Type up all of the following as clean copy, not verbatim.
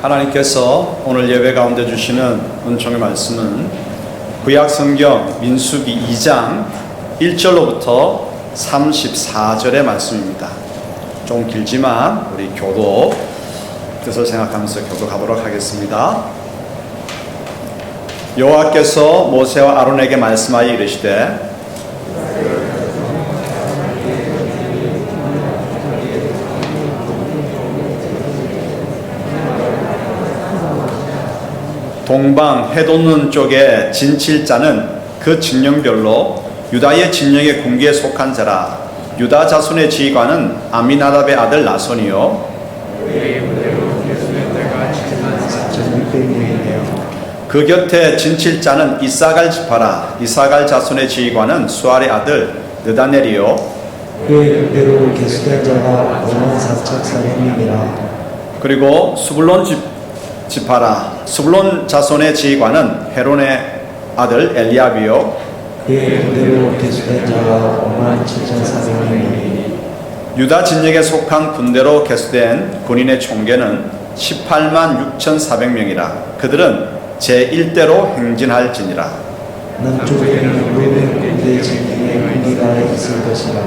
하나님께서 오늘 예배 가운데 주시는 은총의 말씀은 구약 성경 민수기 2장 1절로부터 34절의 말씀입니다. 좀 길지만 우리 교도 뜻을 생각하면서 교도하도록 하겠습니다. 여호와께서 모세와 아론에게 말씀하여 이르시되 동방 해돋는 쪽에 진칠자는 그 진영별로 유다의 진영의 군기에 속한 자라. 유다 자손의 지휘관은 아미나답의 아들 나손이요 그 곁에 진칠자는 이사갈 지파라. 이사갈 자손의 지휘관은 수알의 아들 느다넬이요 그의 그대로 계수된 자가 54,400명이라. 그리고 수불론 지파라. 수불론 자손의 지휘관은 헤론의 아들 엘리압이요 그의 그대로 계수된 자가 57,400명이니. 유다 진영에 속한 군대로 계수된 군인의 총계는 186,400명이라. 그들은 제1대로 행진할지니라. 남쪽에는 루벤 군대 진영의 군기가 있을 것이라.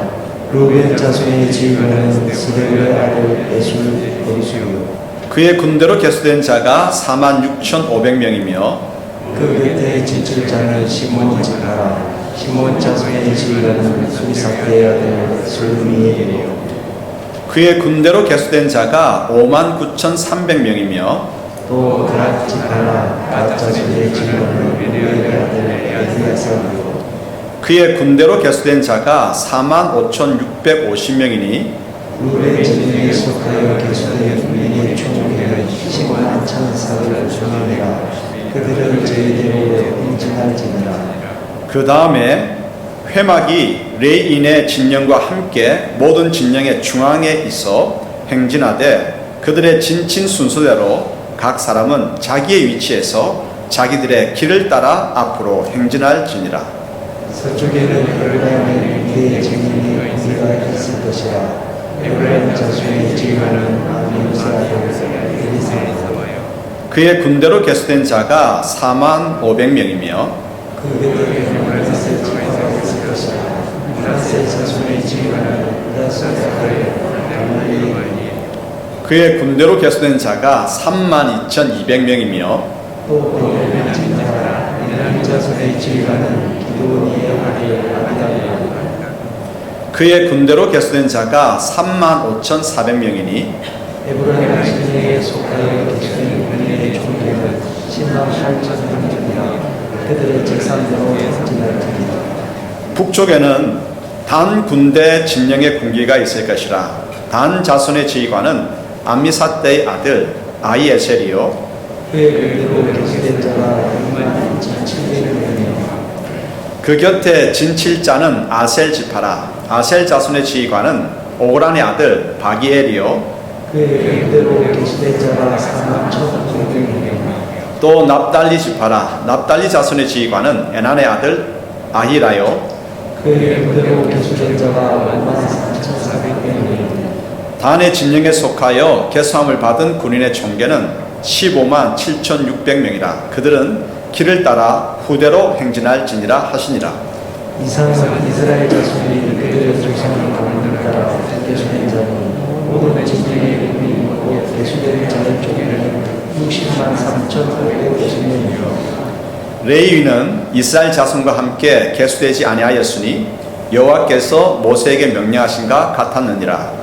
루벤 자손의 지휘관은 스레의 아들 에리수요 그의 군대로 계수된 자가 46,500명이며 그 곁에 진칠자는 시몬 지파라. 시몬 자손의 지휘관은 수리삭대의 아들 술미이요 그의 군대로 계수된 자가 59,300명이며 또 갓 지파라. 갓 자손의 지휘관은 우리의 아들 엘리야사요 그의 군대로 계수된 자가 45,650명이니 루벤 진영에 속하여 계수된 군인의 총계는 101,400명이라. 그들은 제대로 행진할지니라. 그 다음에 회막이 레이인의 진영과 함께 모든 진영의 중앙에 있어 행진하되 그들의 진친 순서대로 각 사람은 자기의 위치에서 자기들의 길을 따라 앞으로 행진할지니라. 서쪽에는 에브라임의 군대의 진영에 군대가 있을 것이라. 에브라임 자손의 지휘관은 아미우스아요 엘리사요 그의 군대로 계수된 자가 45,000명이며 그 곁에 므낫세 지파가 있을 것이라. 므낫세 자손의 지휘관은 므낫세아의 가말리엘이요 그의 군대로 계수된 자가 32,200명이며 또 베냐민 지파라. 베냐민 자손의 지휘관은 기드온이의 아들 아비다이요 그의 군대로 계수된 자가 35,400명이니 에브라임 진영에 속하여 계수된 군인의 총계는 108,000명이라. 그들의 책상대로 행진할지니라. 북쪽에는 단 군대 진영의 군기가 있을 것이라. 단 자손의 지휘관은 암미사대의 아들 아히에셀이요 그의 군대로 계수된 자가 67,000명이며 그 곁에 진칠자는 아셀 지파라. 아셀 자손의 지휘관은 오그란의 아들 바기엘이요 그의 군대로 계수된 자가 41,900명이며 또 납달리 지파라. 납달리 자손의 지휘관은 에난의 아들 아히라요 그의 군대로 계수된 자가 53,400명이며 단의 진영에 속하여 계수함을 받은 군인의 총계는 157,600명이라. 그들은 길을 따라 후대로 행진할지니라 하시니라. 이상은 이스라엘 자손이 그들의 조상을 따라 계수된 자는 모든 진영의 군인 곧 계수된 자의 총계는 603,550명이며 레위는 이스라엘 자손과 함께 계수되지 아니하였으니 여호와께서 모세에게 명령하신가 같았느니라.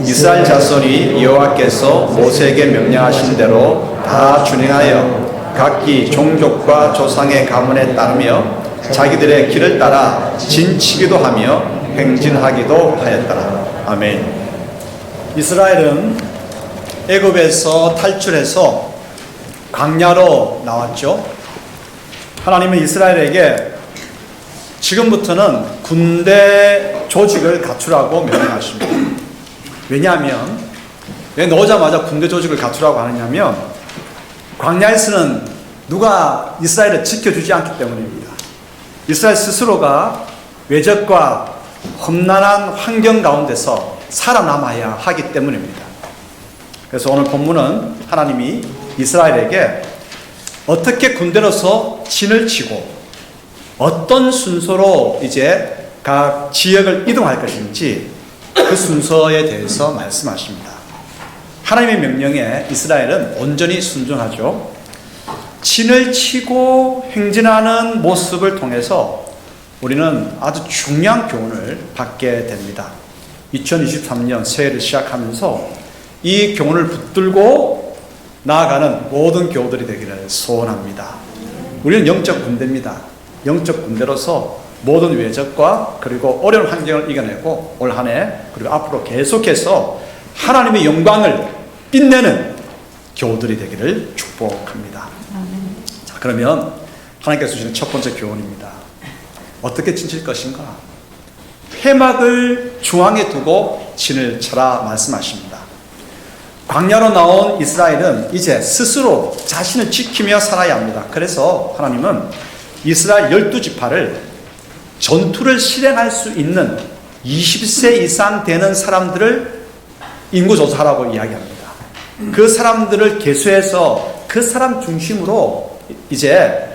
이스라엘 자손이 여호와께서 모세에게 명령하신 대로 다 준행하여 각기 종족과 조상의 가문에 따르며 자기들의 길을 따라 진치기도 하며 행진하기도 하였더라. 아멘. 이스라엘은 애굽에서 탈출해서 광야로 나왔죠. 하나님은 이스라엘에게 지금부터는 군대 조직을 갖추라고 명령하십니다. 왜냐하면 왜 나오자마자 군대 조직을 갖추라고 하느냐면 광야에서는 누가 이스라엘을 지켜주지 않기 때문입니다. 이스라엘 스스로가 외적과 험난한 환경 가운데서 살아남아야 하기 때문입니다. 그래서 오늘 본문은 하나님이 이스라엘에게 어떻게 군대로서 진을 치고 어떤 순서로 이제 각 지역을 이동할 것인지 그 순서에 대해서 말씀하십니다. 하나님의 명령에 이스라엘은 온전히 순종하죠. 진을 치고 행진하는 모습을 통해서 우리는 아주 중요한 교훈을 받게 됩니다. 2023년 새해를 시작하면서 이 교훈을 붙들고 나아가는 모든 교우들이 되기를 소원합니다. 우리는 영적 군대입니다. 영적 군대로서 모든 외적과 그리고 어려운 환경을 이겨내고 올 한 해 그리고 앞으로 계속해서 하나님의 영광을 빛내는 교우들이 되기를 축복합니다. 자, 그러면 하나님께서 주시는 첫 번째 교훈입니다. 어떻게 진칠 것인가? 회막을 중앙에 두고 진을 쳐라 말씀하십니다. 광야로 나온 이스라엘은 이제 스스로 자신을 지키며 살아야 합니다. 그래서 하나님은 이스라엘 12지파를 전투를 실행할 수 있는 20세 이상 되는 사람들을 인구조사하라고 이야기합니다. 그 사람들을 계수해서 그 사람 중심으로 이제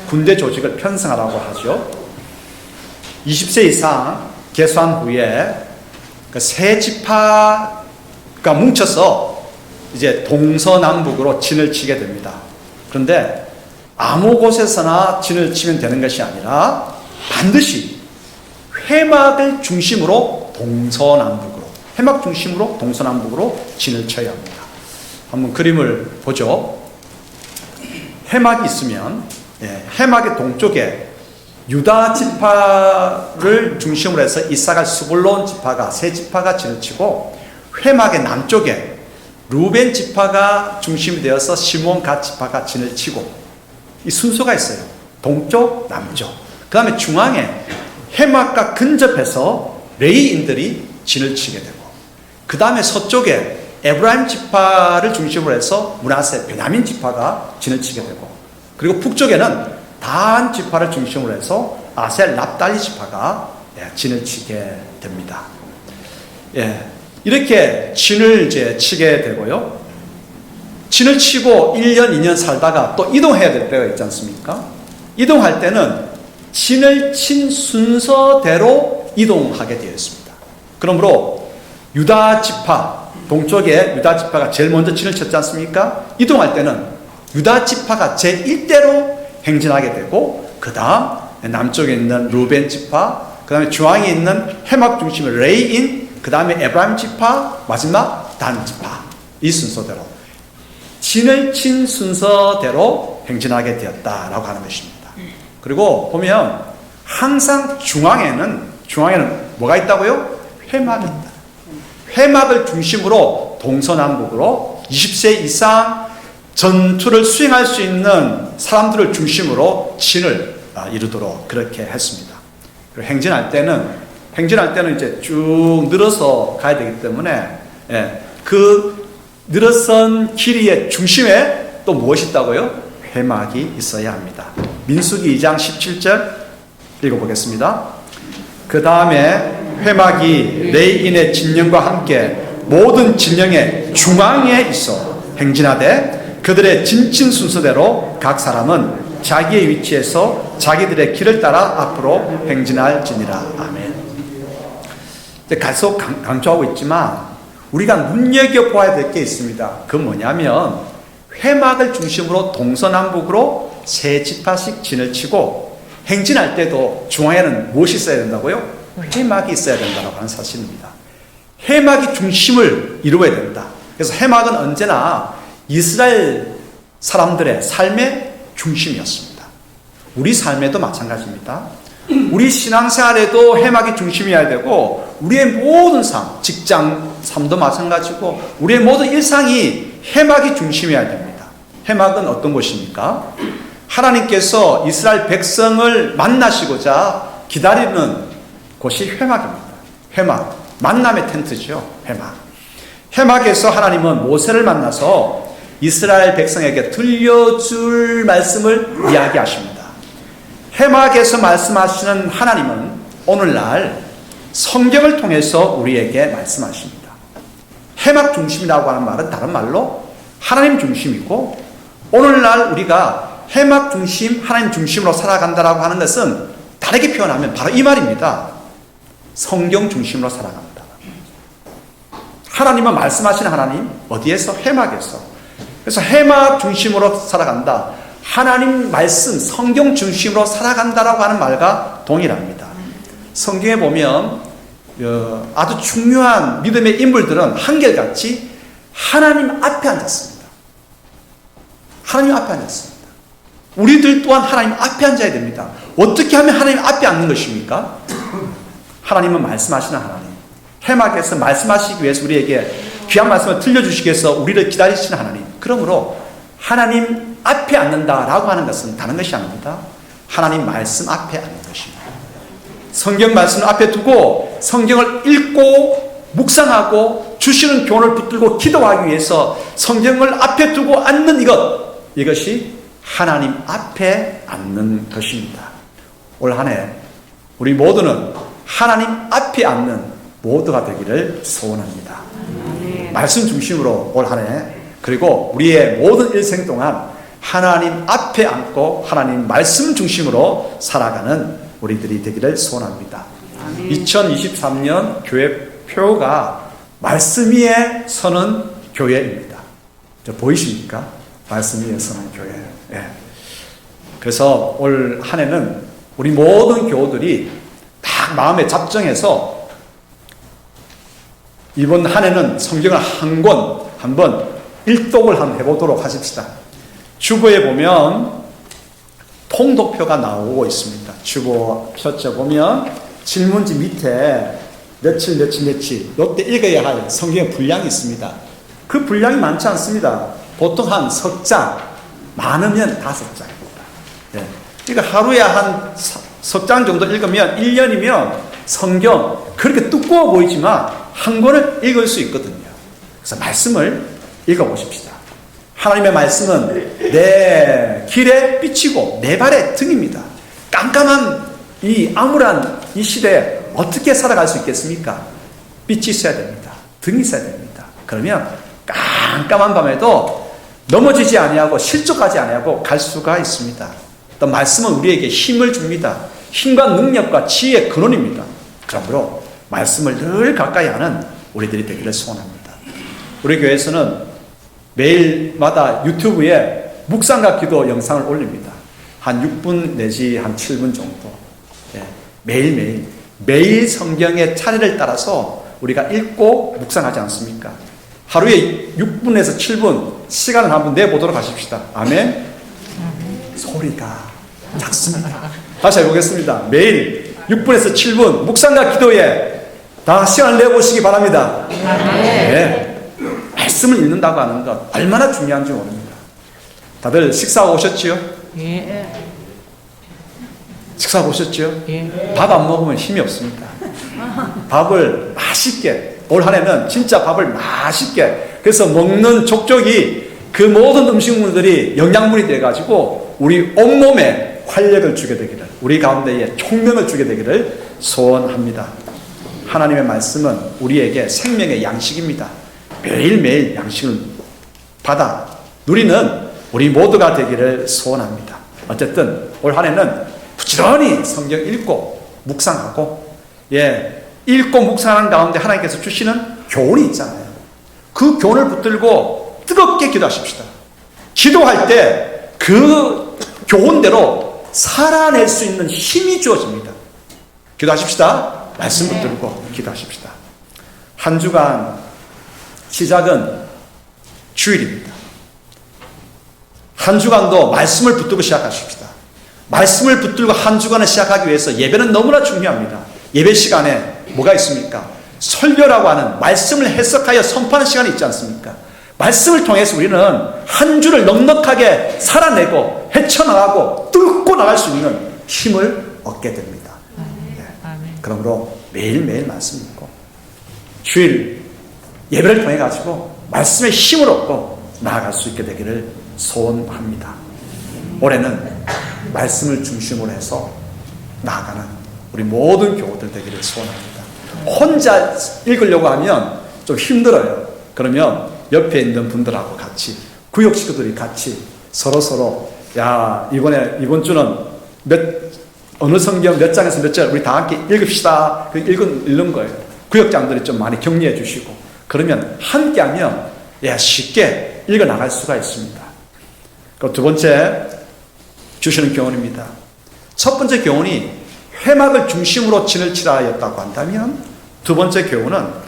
군대 조직을 편성하라고 하죠. 20세 이상 계수한 후에 그 세 지파가 뭉쳐서 이제 동서남북으로 진을 치게 됩니다. 그런데 아무 곳에서나 진을 치면 되는 것이 아니라 반드시 회막을 중심으로 회막 중심으로 동서남북으로 진을 쳐야 합니다. 한번 그림을 보죠. 회막이 있으면 회막의 동쪽에 유다 지파를 중심으로 해서 이사갈 스불론 지파가 세 지파가 진을 치고 회막의 남쪽에 루벤 지파가 중심이 되어서 시몬 갓 지파가 진을 치고 이 순서가 있어요. 동쪽, 남쪽. 그 다음에 중앙에 회막과 근접해서 레위인들이 진을 치게 되고 그 다음에 서쪽에 에브라임 지파를 중심으로 해서 므낫세 베냐민 지파가 진을 치게 되고 그리고 북쪽에는 단 지파를 중심으로 해서 아셀 납달리 지파가 진을 치게 됩니다. 이렇게 진을 이제 치게 되고요. 진을 치고 1년, 2년 살다가 또 이동해야 될 때가 있지 않습니까? 이동할 때는 진을 친 순서대로 이동하게 되어 있습니다. 그러므로 유다 지파, 동쪽에 유다 지파가 제일 먼저 진을 쳤지 않습니까? 이동할 때는 유다 지파가 제1대로 행진하게 되고 그 다음 남쪽에 있는 루벤 지파, 그 다음에 중앙에 있는 회막 중심의 레이인, 그 다음에 에브라임 지파, 마지막 단 지파, 이 순서대로 진을 친 순서대로 행진하게 되었다라고 하는 것입니다. 그리고 보면 항상 중앙에는 뭐가 있다고요? 회막이 있다. 회막을 중심으로 동서남북으로 20세 이상 전투를 수행할 수 있는 사람들을 중심으로 진을 이루도록 그렇게 했습니다. 그리고 행진할 때는 이제 쭉 늘어서 가야 되기 때문에 그 늘어선 길이의 중심에 또 무엇이 있다고요? 회막이 있어야 합니다. 민수기 2장 17절 읽어보겠습니다. 그 다음에 회막이 레이인의 진영과 함께 모든 진영의 중앙에 있어 행진하되 그들의 진친 순서대로 각 사람은 자기의 위치에서 자기들의 길을 따라 앞으로 행진할지니라. 아멘. 계속 강조하고 있지만 우리가 눈여겨보아야 될 게 있습니다. 그 뭐냐면 회막을 중심으로 동서남북으로 세 지파씩 진을 치고 행진할 때도 중앙에는 무엇이 있어야 된다고요? 회막이 있어야 된다고 하는 사실입니다. 회막이 중심을 이루어야 된다. 그래서 회막은 언제나 이스라엘 사람들의 삶의 중심이었습니다. 우리 삶에도 마찬가지입니다. 우리 신앙생활에도 회막이 중심이어야 되고 우리의 모든 삶, 직장 삶도 마찬가지고 우리의 모든 일상이 회막이 중심이어야 됩니다. 회막은 어떤 곳입니까? 하나님께서 이스라엘 백성을 만나시고자 기다리는 곳이 회막입니다. 회막, 만남의 텐트죠. 회막에서 하나님은 모세를 만나서 이스라엘 백성에게 들려줄 말씀을 이야기하십니다. 회막에서 말씀하시는 하나님은 오늘날 성경을 통해서 우리에게 말씀하십니다. 회막 중심이라고 하는 말은 다른 말로 하나님 중심이고, 오늘날 우리가 회막 중심, 하나님 중심으로 살아간다라고 하는 것은 다르게 표현하면 바로 이 말입니다. 성경 중심으로 살아간다. 하나님은 말씀하시는 하나님, 어디에서? 회막에서. 그래서 회막 중심으로 살아간다. 하나님 말씀, 성경 중심으로 살아간다라고 하는 말과 동일합니다. 성경에 보면 아주 중요한 믿음의 인물들은 한결같이 하나님 앞에 앉았습니다. 하나님 앞에 앉았습니다. 우리들 또한 하나님 앞에 앉아야 됩니다. 어떻게 하면 하나님 앞에 앉는 것입니까? 하나님은 말씀하시는 하나님, 회막에서 말씀하시기 위해서 우리에게 귀한 말씀을 들려주시기 위해서 우리를 기다리시는 하나님. 그러므로 하나님 앞에 앉는다라고 하는 것은 다른 것이 아닙니다. 하나님 말씀 앞에 앉는 것입니다. 성경 말씀을 앞에 두고 성경을 읽고 묵상하고 주시는 교훈을 붙들고 기도하기 위해서 성경을 앞에 두고 앉는 이것이 하나님 앞에 앉는 것입니다. 올 한 해 우리 모두는 하나님 앞에 앉는 모두가 되기를 소원합니다. 말씀 중심으로 올 한 해, 그리고 우리의 모든 일생 동안 하나님 앞에 앉고 하나님 말씀 중심으로 살아가는 우리들이 되기를 소원합니다. 2023년 교회 표가 말씀 위에 서는 교회입니다. 보이십니까? 말씀 위에 서는 교회. 예. 그래서 올 한 해는 우리 모든 교우들이 딱 마음에 잡정해서 이번 한 해는 성경을 한번 일독을 한번 해보도록 하십시다. 주보에 보면 통독표가 나오고 있습니다. 주보 펼쳐 보면 질문지 밑에 며칠 이때 읽어야 할 성경의 분량이 있습니다. 그 분량이 많지 않습니다. 보통 한 석 장, 많으면 5장입니다. 네. 그러니까 하루에 한 석 장 정도 읽으면 1년이면 성경 그렇게 두꺼워 보이지만 한 권을 읽을 수 있거든요. 그래서 말씀을 읽어보십시다. 하나님의 말씀은 내 길에 빛이고 내 발의 등입니다. 깜깜한 이 암울한 이 시대에 어떻게 살아갈 수 있겠습니까? 빛이 있어야 됩니다. 등이 있어야 됩니다. 그러면 깜깜한 밤에도 넘어지지 아니하고 실족하지 아니하고 갈 수가 있습니다. 또 말씀은 우리에게 힘을 줍니다. 힘과 능력과 지혜의 근원입니다. 그러므로 말씀을 늘 가까이 하는 우리들이 되기를 소원합니다. 우리 교회에서는 매일마다 유튜브에 묵상과 기도 영상을 올립니다. 한 6분 내지 한 7분 정도. 예, 매일 성경의 차례를 따라서 우리가 읽고 묵상하지 않습니까? 하루에 6분에서 7분 시간을 한번 내보도록 하십시다. 아멘. 소리가 작습니다. 다시 해보겠습니다. 매일 6분에서 7분 묵상과 기도에 다 시간을 내보시기 바랍니다. 네. 말씀을 읽는다고 하는 것 얼마나 중요한지 모릅니다. 다들 식사하고 오셨지요? 예. 식사하고 오셨지요? 예. 밥 안 먹으면 힘이 없습니다. 밥을 맛있게, 올 한 해는 진짜 밥을 맛있게, 그래서 먹는 족족이 그 모든 음식물들이 영양분이 돼가지고 우리 온몸에 활력을 주게 되기를, 우리 가운데에 총명을 주게 되기를 소원합니다. 하나님의 말씀은 우리에게 생명의 양식입니다. 매일매일 양식을 받아 누리는 우리 모두가 되기를 소원합니다. 어쨌든 올 한 해는 부지런히 성경 읽고 묵상하고, 읽고 묵상하는 가운데 하나님께서 주시는 교훈이 있잖아요. 그 교훈을 붙들고 뜨겁게 기도하십시다. 기도할 때 그 교훈대로 살아낼 수 있는 힘이 주어집니다. 기도하십시다. 말씀 붙들고 기도하십시다. 한 주간 시작은 주일입니다. 한 주간도 말씀을 붙들고 시작하십시다. 말씀을 붙들고 한 주간을 시작하기 위해서 예배는 너무나 중요합니다. 예배 시간에 뭐가 있습니까? 설교라고 하는 말씀을 해석하여 선포하는 시간이 있지 않습니까? 말씀을 통해서 우리는 한 주를 넉넉하게 살아내고 헤쳐나가고 뚫고 나갈 수 있는 힘을 얻게 됩니다. 네. 그러므로 매일매일 말씀 읽고 주일 예배를 통해 가지고 말씀의 힘을 얻고 나아갈 수 있게 되기를 소원합니다. 올해는 말씀을 중심으로 해서 나아가는 우리 모든 교우들 되기를 소원합니다. 혼자 읽으려고 하면 좀 힘들어요. 그러면 옆에 있는 분들하고 같이 구역 식구들이 같이 서로 야 이번 주는 어느 성경 몇 장에서 몇 절 우리 다 함께 읽읍시다. 그 읽는 거예요. 구역장들이 좀 많이 격려해 주시고 그러면 함께하면 쉽게 읽어 나갈 수가 있습니다. 그 두 번째 주시는 교훈입니다. 첫 번째 교훈이 회막을 중심으로 진을 치라였다고 한다면 두 번째 교훈은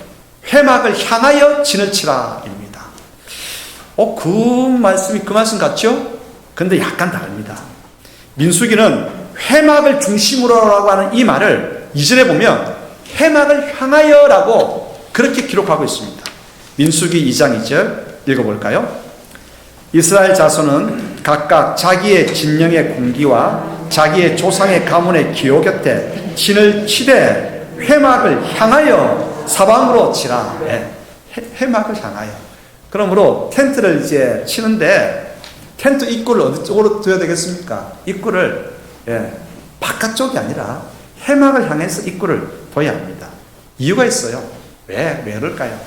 회막을 향하여 진을 치라입니다. 그 말씀 같죠? 근데 약간 다릅니다. 민수기는 회막을 중심으로라고 하는 이 말을 이전에 보면 회막을 향하여라고 그렇게 기록하고 있습니다. 민수기 2장 2절 읽어볼까요? 이스라엘 자손은 각각 자기의 진영의 공기와 자기의 조상의 가문의 기호 곁에 진을 치되 회막을 향하여 사방으로 치라. 회막을 향하여. 그러므로 텐트를 이제 치는데 텐트 입구를 어느 쪽으로 둬야 되겠습니까? 입구를 바깥쪽이 아니라 회막을 향해서 입구를 둬야 합니다. 이유가 있어요. 왜 그럴까요?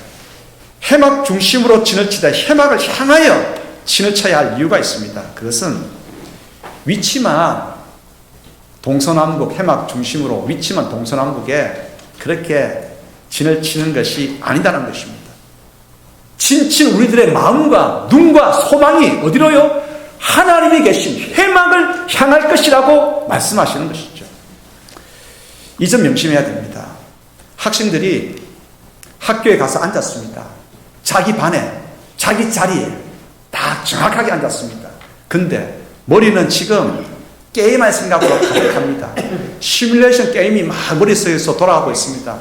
회막 중심으로 진을 치다 회막을 향하여 진을 쳐야 할 이유가 있습니다. 그것은 위치만 동서남북 해막 중심으로 위치만 동서남북에 그렇게 진을 치는 것이 아니다는 것입니다. 진친 우리들의 마음과 눈과 소망이 어디로요? 하나님이 계신 회막을 향할 것이라고 말씀하시는 것이죠. 이 점 명심해야 됩니다. 학생들이 학교에 가서 앉았습니다. 자기 반에 자기 자리에 다 정확하게 앉았습니다. 근데 머리는 지금 게임할 생각으로 가득합니다. 시뮬레이션 게임이 막 머릿속에서 돌아가고 있습니다.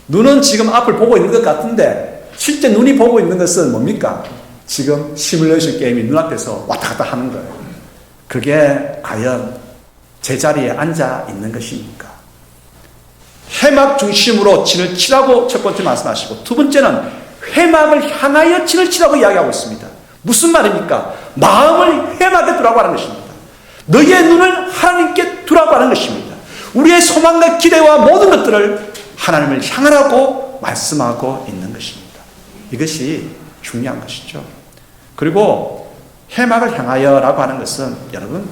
눈은 지금 앞을 보고 있는 것 같은데 실제 눈이 보고 있는 것은 뭡니까? 지금 시뮬레이션 게임이 눈앞에서 왔다 갔다 하는 거예요. 그게 과연 제자리에 앉아 있는 것입니까? 회막 중심으로 진을 치라고 첫 번째 말씀하시고 두 번째는 회막을 향하여 진을 치라고 이야기하고 있습니다. 무슨 말입니까? 마음을 회막에 두라고 하는 것입니다. 너희의 눈을 하나님께 두라고 하는 것입니다. 우리의 소망과 기대와 모든 것들을 하나님을 향하라고 말씀하고 있는 것입니다. 이것이 중요한 것이죠. 그리고 회막을 향하여라고 하는 것은 여러분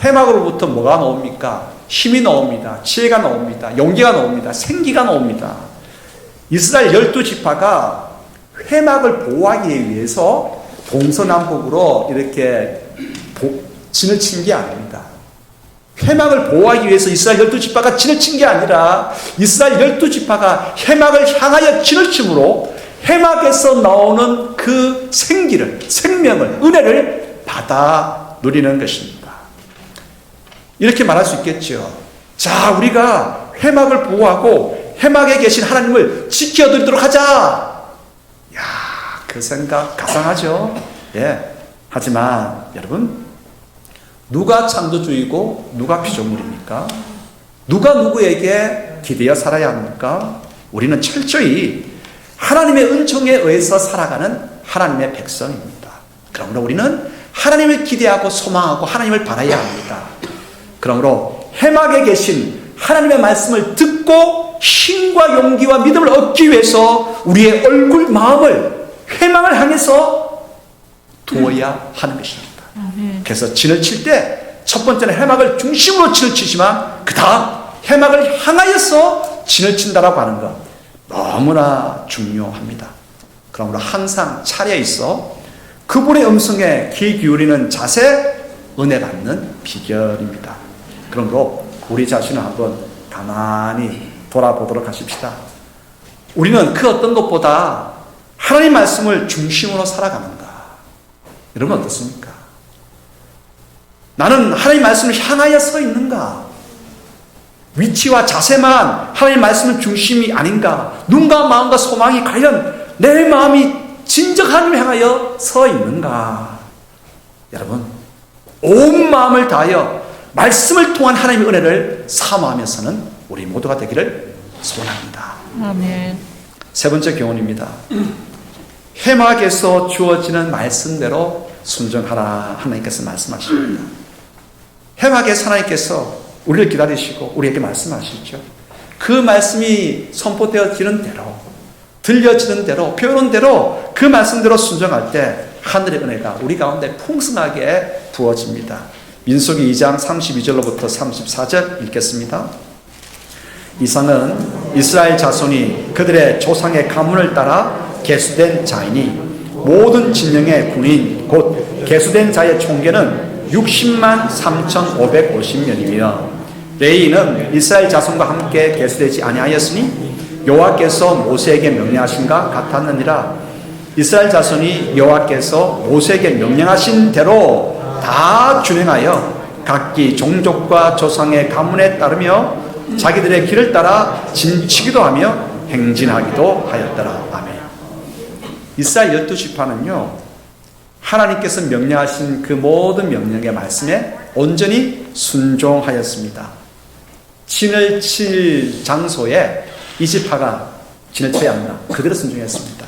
회막으로부터 뭐가 나옵니까? 힘이 나옵니다. 지혜가 나옵니다. 용기가 나옵니다. 생기가 나옵니다. 이스라엘 12지파가 회막을 보호하기 위해서 동서남북으로 이렇게 진을 친 게 아닙니다. 회막을 보호하기 위해서 이스라엘 12지파가 진을 친 게 아니라 이스라엘 12지파가 회막을 향하여 진을 침으로 회막에서 나오는 그 생기를, 생명을, 은혜를 받아 누리는 것입니다. 이렇게 말할 수 있겠죠. 자, 우리가 회막을 보호하고 회막에 계신 하나님을 지켜드리도록 하자. 그 생각 가상하죠. 하지만 여러분 누가 창조주이고 누가 피조물입니까? 누가 누구에게 기대어 살아야 합니까? 우리는 철저히 하나님의 은총에 의해서 살아가는 하나님의 백성입니다. 그러므로 우리는 하나님을 기대하고 소망하고 하나님을 바라야 합니다. 그러므로 회막에 계신 하나님의 말씀을 듣고 힘과 용기와 믿음을 얻기 위해서 우리의 얼굴, 마음을 회막을 향해서 두어야 하는 것입니다. 그래서 진을 칠 때 첫 번째는 회막을 중심으로 진을 치지만 그 다음 회막을 향하여서 진을 친다라고 하는 것 너무나 중요합니다. 그러므로 항상 차례에 있어 그분의 음성에 귀 기울이는 자세 은혜 받는 비결입니다. 그러므로 우리 자신을 한번 가만히 돌아보도록 하십시다. 우리는 그 어떤 것보다 하나님 말씀을 중심으로 살아가는가? 여러분 어떻습니까? 나는 하나님 말씀을 향하여 서 있는가? 위치와 자세만 하나님 말씀의 중심이 아닌가? 눈과 마음과 소망이 과연 내 마음이 진정 하나님을 향하여 서 있는가? 여러분 온 마음을 다하여 말씀을 통한 하나님의 은혜를 사모하면서는 우리 모두가 되기를 소원합니다. 아멘. 세 번째 교훈입니다. 회막에서 주어지는 말씀대로 순종하라 하나님께서 말씀하십니다. 회막에서 하나님께서 우리를 기다리시고 우리에게 말씀하시죠. 그 말씀이 선포되어지는 대로 들려지는 대로, 배우는 대로, 그 말씀대로 순종할 때 하늘의 은혜가 우리 가운데 풍성하게 부어집니다. 민수기 2장 32절로부터 34절 읽겠습니다. 이상은 이스라엘 자손이 그들의 조상의 가문을 따라 계수된 자이니 모든 진영의 군인 곧 계수된 자의 총계는 60만 3,550명이며 레위인은 이스라엘 자손과 함께 계수되지 아니하였으니 여호와께서 모세에게 명령하신가 같았느니라. 이스라엘 자손이 여호와께서 모세에게 명령하신 대로 다 준행하여 각기 종족과 조상의 가문에 따르며 자기들의 길을 따라 짐치기도 하며 행진하기도 하였더라. 아멘. 이스라엘 12지파는요 하나님께서 명령하신 그 모든 명령의 말씀에 온전히 순종하였습니다. 진을 칠 장소에 이 지파가 진을 쳐야 합니다. 그대로 순종했습니다.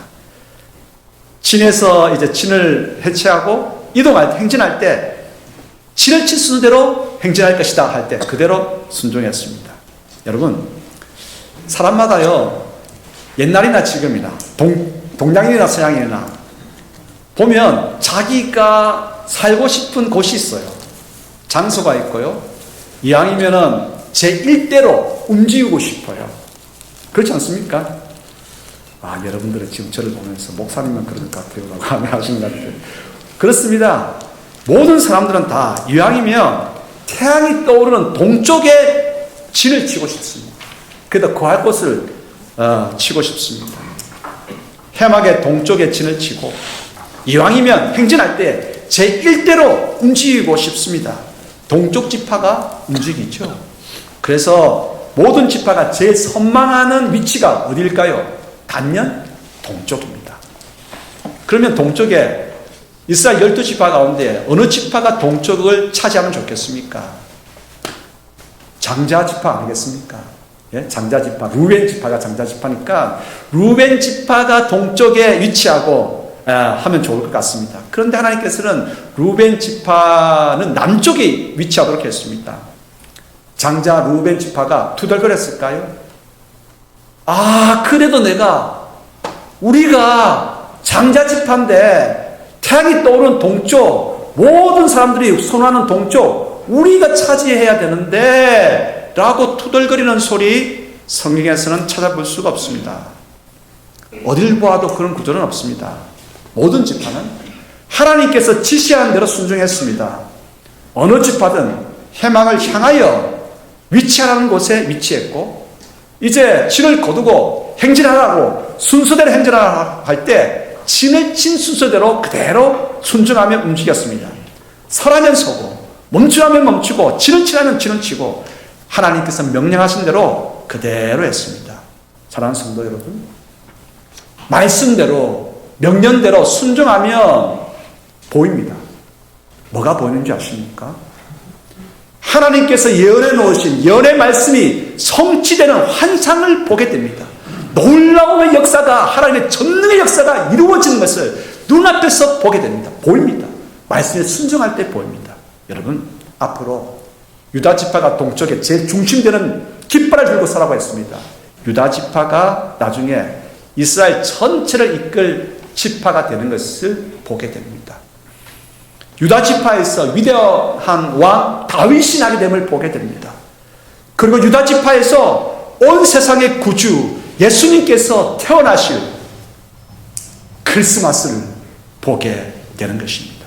진에서 이제 진을 해체하고 이동할 때, 행진할 때 진을 칠 순서대로 행진할 것이다 할 때 그대로 순종했습니다. 여러분, 사람마다요 옛날이나 지금이나 동양인이나 서양인이나 보면 자기가 살고 싶은 곳이 있어요. 장소가 있고요. 이왕이면은 제 1대로 움직이고 싶어요. 그렇지 않습니까? 아, 여러분들은 지금 저를 보면서 목사님은 그럴 것 같아요 라고 하시는 것 같아요. 그렇습니다. 모든 사람들은 다 이왕이면 태양이 떠오르는 동쪽에 진을 치고 싶습니다. 그래도 구할 곳을 치고 싶습니다. 해막의 동쪽에 진을 치고 이왕이면 행진할 때 제 1대로 움직이고 싶습니다. 동쪽 지파가 움직이죠. 그래서 모든 지파가 제일 선망하는 위치가 어디일까요? 단연 동쪽입니다. 그러면 동쪽에 이스라엘 12지파 가운데 어느 지파가 동쪽을 차지하면 좋겠습니까? 장자지파 아니겠습니까? 예? 장자지파, 루벤지파가 장자지파니까 루벤지파가 동쪽에 위치하고 하면 좋을 것 같습니다. 그런데 하나님께서는 루벤지파는 남쪽에 위치하도록 했습니다. 장자 루벤지파가 투덜거렸을까요? 아, 그래도 우리가 장자지파인데 태양이 떠오르는 동쪽, 모든 사람들이 선호하는 동쪽, 우리가 차지해야 되는데 라고 투덜거리는 소리 성경에서는 찾아볼 수가 없습니다. 어딜 보아도 그런 구조는 없습니다. 모든 지파는 하나님께서 지시한 대로 순종했습니다. 어느 지파든 해망을 향하여 위치하라는 곳에 위치했고 이제 진을 거두고 행진하라고 순서대로 행진하라 할 때 진을 친 순서대로 그대로 순종하며 움직였습니다. 서라면 서고 멈추라면 멈추고 진을 치라면 진을 치고 하나님께서 명령하신 대로 그대로 했습니다. 사랑하는 성도 여러분, 말씀대로 명령대로 순종하면 보입니다. 뭐가 보이는지 아십니까? 하나님께서 예언해 놓으신 예언의 말씀이 성취되는 환상을 보게 됩니다. 놀라움의 역사가, 하나님의 전능의 역사가 이루어지는 것을 눈앞에서 보게 됩니다. 보입니다. 말씀에 순종할 때 보입니다. 여러분, 앞으로 유다지파가 동쪽에 제일 중심되는 깃발을 들고 서라고 했습니다. 유다지파가 나중에 이스라엘 전체를 이끌 지파가 되는 것을 보게 됩니다. 유다지파에서 위대한 왕 다윗이 나게 됨을 보게 됩니다. 그리고 유다지파에서 온 세상의 구주 예수님께서 태어나실 크리스마스를 보게 되는 것입니다.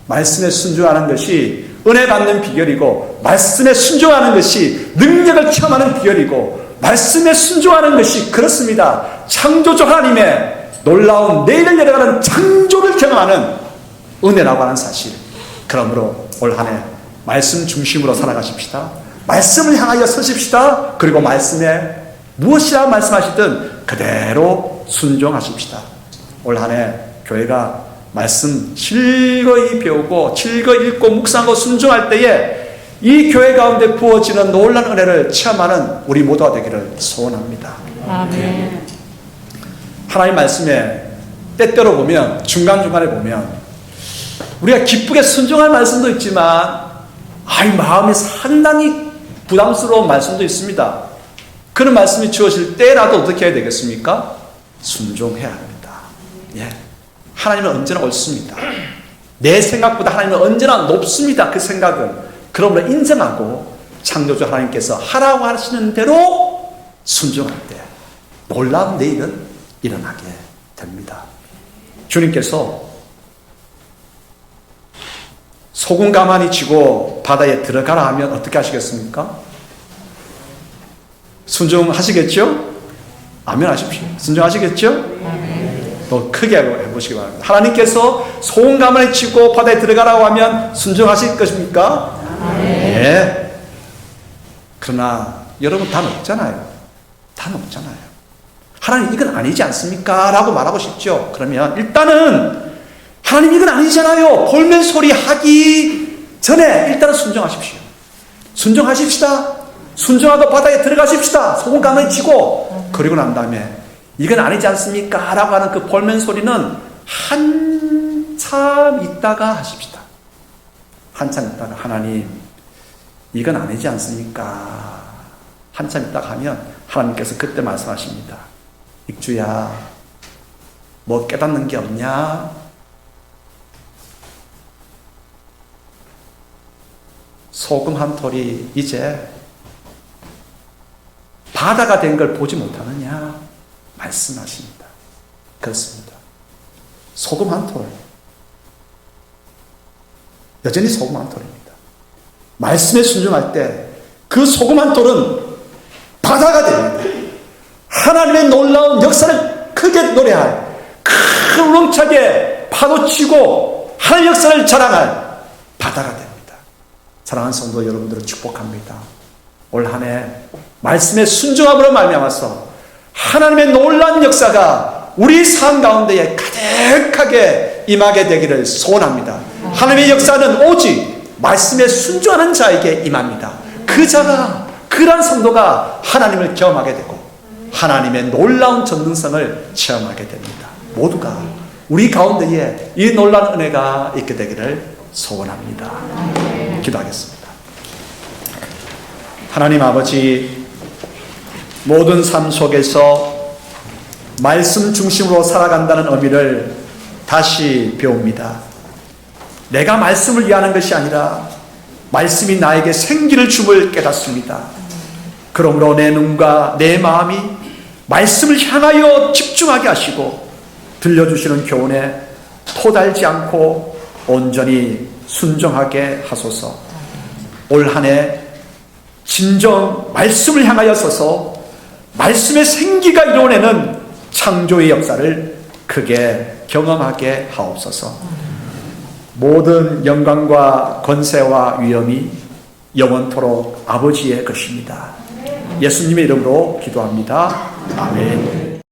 말씀에 순종하는 것이 은혜 받는 비결이고 말씀에 순종하는 것이 능력을 체험하는 비결이고 말씀에 순종하는 것이 그렇습니다. 창조주 하나님의 놀라운 내일을 내려가는 창조를 경험하는 은혜라고 하는 사실. 그러므로 올 한 해 말씀 중심으로 살아가십시다. 말씀을 향하여 서십시다. 그리고 말씀에 무엇이라 말씀하시든 그대로 순종하십시다. 올 한 해 교회가 말씀 즐거이 배우고 즐거이 읽고 묵상하고 순종할 때에 이 교회 가운데 부어지는 놀라운 은혜를 체험하는 우리 모두가 되기를 소원합니다. 아멘. 하나님 말씀에 때때로 보면 중간중간에 보면 우리가 기쁘게 순종할 말씀도 있지만 마음이 상당히 부담스러운 말씀도 있습니다. 그런 말씀이 주어질 때라도 어떻게 해야 되겠습니까? 순종해야 합니다. 예. 하나님은 언제나 옳습니다. 내 생각보다 하나님은 언제나 높습니다. 그 생각은. 그러므로 인정하고 창조주 하나님께서 하라고 하시는 대로 순종할 때 놀라운 내일은 일어나게 됩니다. 주님께서 소금 가만히 쥐고 바다에 들어가라 하면 어떻게 하시겠습니까? 순종하시겠죠? 아멘 하십시오. 순종하시겠죠? 더 크게 해보시기 바랍니다. 하나님께서 소금 가만히 쥐고 바다에 들어가라고 하면 순종하실 것입니까? 네. 그러나 여러분 다 높잖아요. 다 높잖아요. 하나님 이건 아니지 않습니까? 라고 말하고 싶죠. 그러면 일단은 하나님 이건 아니잖아요. 볼멘 소리 하기 전에 일단은 순종하십시오. 순종하십시다. 순종하고 바다에 들어가십시다. 소금 가만히 치고. 그리고 난 다음에 이건 아니지 않습니까? 라고 하는 그 볼멘 소리는 한참 있다가 하십시다. 한참 있다가 하나님 이건 아니지 않습니까? 한참 있다가 하면 하나님께서 그때 말씀하십니다. 익주야 뭐 깨닫는 게 없냐? 소금 한 톨이 이제 바다가 된 걸 보지 못하느냐? 말씀하십니다. 그렇습니다. 소금 한 톨. 여전히 소금 한 톨입니다. 말씀에 순종할 때 그 소금 한 톨은 바다가 됩니다. 하나님의 놀라운 역사를 크게 노래할, 큰 울렁차게 파도치고 하나님의 역사를 자랑할 바다가 됩니다. 사랑하는 성도 여러분들을 축복합니다. 올 한 해 말씀의 순종함으로 말미암아서 하나님의 놀라운 역사가 우리 삶 가운데에 가득하게 임하게 되기를 소원합니다. 하나님의 역사는 오직 말씀에 순종하는 자에게 임합니다. 그 자가, 그러한 성도가 하나님을 경험하게 되고 하나님의 놀라운 전능성을 체험하게 됩니다. 모두가 우리 가운데에 이 놀라운 은혜가 있게 되기를 소원합니다. 기도하겠습니다. 하나님 아버지, 모든 삶 속에서 말씀 중심으로 살아간다는 의미를 다시 배웁니다. 내가 말씀을 위하는 것이 아니라 말씀이 나에게 생기를 줌을 깨닫습니다. 그러므로 내 눈과 내 마음이 말씀을 향하여 집중하게 하시고 들려주시는 교훈에 토달지 않고 온전히 순종하게 하소서. 올 한 해 진정 말씀을 향하여 서서 말씀의 생기가 이루어내는 창조의 역사를 크게 경험하게 하옵소서. 모든 영광과 권세와 위엄이 영원토록 아버지의 것입니다. 예수님의 이름으로 기도합니다. 아멘.